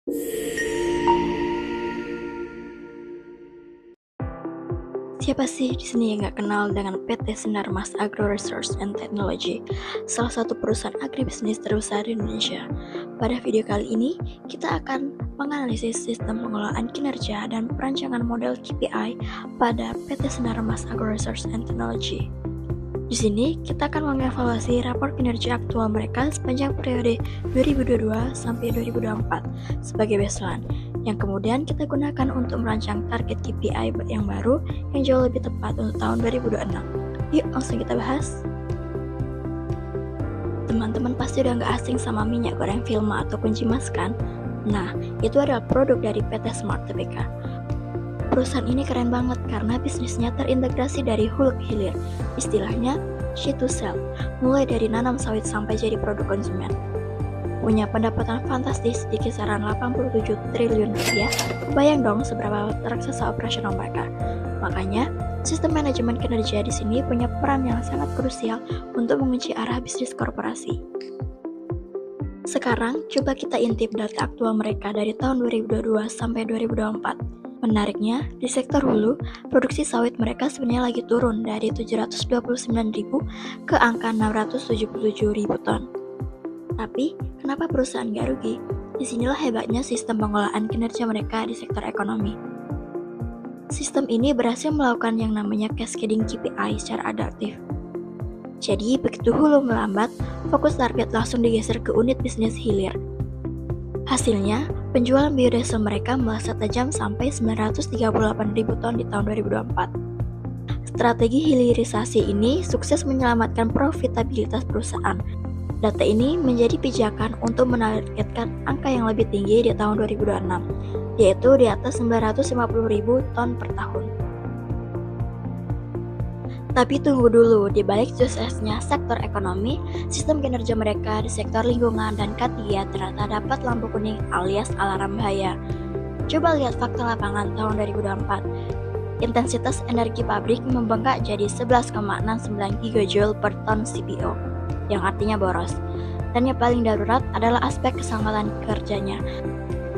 Siapa sih di sini yang nggak kenal dengan PT Sinarmas Agro Research and Technology, salah satu perusahaan agribisnis terbesar di Indonesia. Pada video kali ini, kita akan menganalisis sistem pengelolaan kinerja dan perancangan model KPI pada PT Sinarmas Agro Research and Technology. Di sini, kita akan mengevaluasi rapor kinerja aktual mereka sepanjang periode 2022 sampai 2024 sebagai baseline, yang kemudian kita gunakan untuk merancang target KPI yang baru yang jauh lebih tepat untuk tahun 2026. Yuk langsung kita bahas. Teman-teman pasti udah gak asing sama minyak goreng Vilma atau kunci mas kan? Nah, itu adalah produk dari PT Smart Tbk. Perusahaan ini keren banget karena bisnisnya terintegrasi dari hulu ke hilir, istilahnya sheet to sell, mulai dari nanam sawit sampai jadi produk konsumen. Punya pendapatan fantastis di kisaran 87 triliun rupiah, bayang dong seberapa raksasa operasional mereka. Makanya, sistem manajemen kinerja di sini punya peran yang sangat krusial untuk mengunci arah bisnis korporasi. Sekarang, coba kita intip data aktual mereka dari tahun 2022 sampai 2024. Menariknya, di sektor hulu, produksi sawit mereka sebenarnya lagi turun dari 729.000 ke angka 677.000 ton. Tapi, kenapa perusahaan gak rugi? Disinilah hebatnya sistem pengelolaan kinerja mereka di sektor ekonomi. Sistem ini berhasil melakukan yang namanya cascading KPI secara adaptif. Jadi, begitu hulu melambat, fokus target langsung digeser ke unit bisnis hilir. Hasilnya, penjualan biodiesel mereka melesat tajam sampai 938.000 ton di tahun 2024. Strategi hilirisasi ini sukses menyelamatkan profitabilitas perusahaan. Data ini menjadi pijakan untuk menargetkan angka yang lebih tinggi di tahun 2026, yaitu di atas 950.000 ton per tahun. Tapi tunggu dulu, di balik suksesnya sektor ekonomi, sistem kinerja mereka di sektor lingkungan dan K3 ternyata dapat lampu kuning alias alarm bahaya. Coba lihat fakta lapangan tahun 2024. Intensitas energi pabrik membengkak jadi 11,69 gigajoule per ton CPO, yang artinya boros. Dan yang paling darurat adalah aspek keselamatan kerjanya.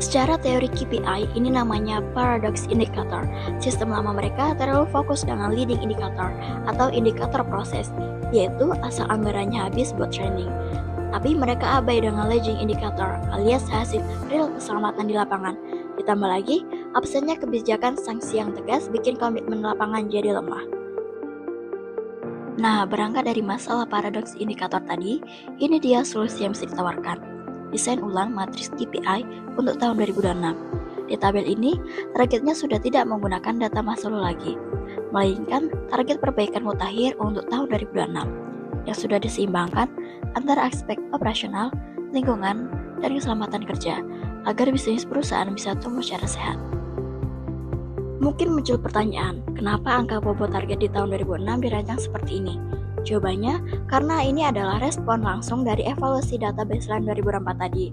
Secara teori KPI, ini namanya paradox indicator. Sistem lama mereka terlalu fokus dengan leading indicator atau indikator proses, yaitu asal anggarannya habis buat training. Tapi mereka abai dengan lagging indicator alias hasil real keselamatan di lapangan. Ditambah lagi, absennya kebijakan sanksi yang tegas bikin komitmen lapangan jadi lemah. Nah, berangkat dari masalah paradoks indikator tadi, ini dia solusi yang bisa ditawarkan. Desain ulang matriks KPI untuk tahun 2026. Di tabel ini, targetnya sudah tidak menggunakan data masa lalu lagi, melainkan target perbaikan mutakhir untuk tahun 2026, yang sudah diseimbangkan antara aspek operasional, lingkungan, dan keselamatan kerja, agar bisnis perusahaan bisa tumbuh secara sehat. Mungkin muncul pertanyaan, kenapa angka bobot target di tahun 2006 dirancang seperti ini? Jawabannya, karena ini adalah respon langsung dari evaluasi data baseline 2004 tadi.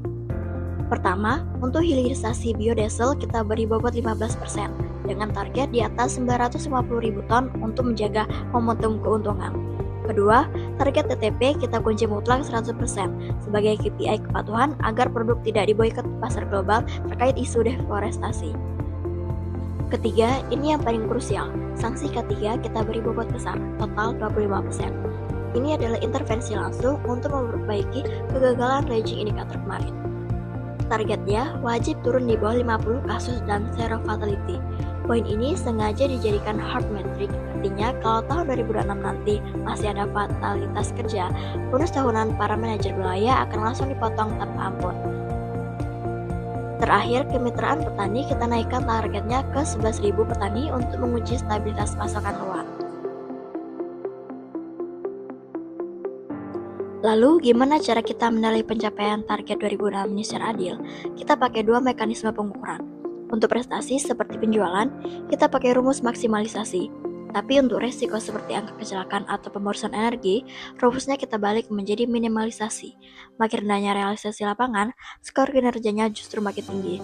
Pertama, untuk hilirisasi biodiesel kita beri bobot 15%, dengan target di atas 950.000 ton untuk menjaga momentum keuntungan. Kedua, target TTP kita kunci mutlak 100% sebagai KPI kepatuhan agar produk tidak diboikot pasar global terkait isu deforestasi. Ketiga, ini yang paling krusial, sanksi ketiga kita beri bobot besar, total 25%. Ini adalah intervensi langsung untuk memperbaiki kegagalan lagging indikator kemarin. Targetnya wajib turun di bawah 50 kasus dan zero fatality. Poin ini sengaja dijadikan hard metric, artinya kalau tahun 2026 nanti masih ada fatalitas kerja, bonus tahunan para manajer wilayah akan langsung dipotong tanpa ampun. Terakhir, kemitraan petani kita naikkan targetnya ke 11.000 petani untuk menguji stabilitas pasokan luar. Lalu, gimana cara kita menilai pencapaian target 2006 ini secara adil? Kita pakai dua mekanisme pengukuran. Untuk prestasi seperti penjualan, kita pakai rumus maksimalisasi. Tapi untuk resiko seperti angka kecelakaan atau pemborosan energi, rumusnya kita balik menjadi minimalisasi. Makin rendahnya realisasi lapangan, skor kinerjanya justru makin tinggi.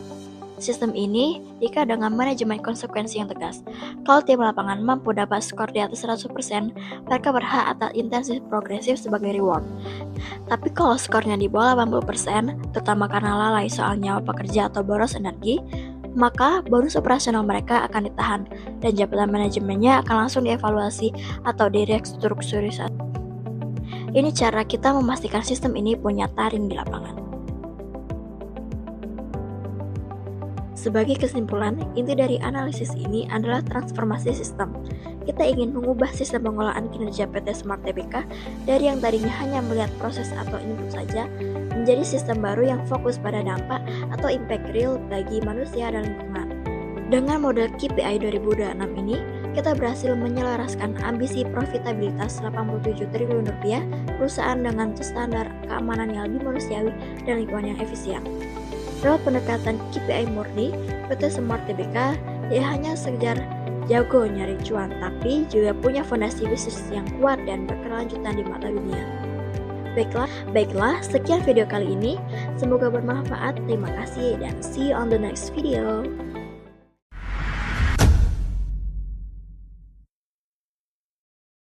sistem ini jika dengan manajemen konsekuensi yang tegas. Kalau tim lapangan mampu dapat skor di atas 100%, mereka berhak atas intensif progresif sebagai reward. Tapi kalau skornya di bawah 80%, terutama karena lalai soal nyawa pekerja atau boros energi, maka bonus operasional mereka akan ditahan dan jabatan manajemennya akan langsung dievaluasi atau direstrukturisasi. Ini cara kita memastikan sistem ini punya taring di lapangan. Sebagai kesimpulan, inti dari analisis ini adalah transformasi sistem. Kita ingin mengubah sistem pengelolaan kinerja PT Smart Tbk dari yang tadinya hanya melihat proses atau input saja, menjadi sistem baru yang fokus pada dampak atau impact real bagi manusia dan lingkungan. Dengan model KPI 2026 ini, kita berhasil menyelaraskan ambisi profitabilitas 87 triliun rupiah perusahaan dengan standar keamanan yang lebih manusiawi dan lingkungan yang efisien. Lewat pendekatan KPI murni, PT Smart Tbk tidak hanya sekedar jago nyari cuan, tapi juga punya fondasi bisnis yang kuat dan berkelanjutan di mata dunia. Baiklah, sekian video kali ini. Semoga bermanfaat. Terima kasih dan see you on the next video.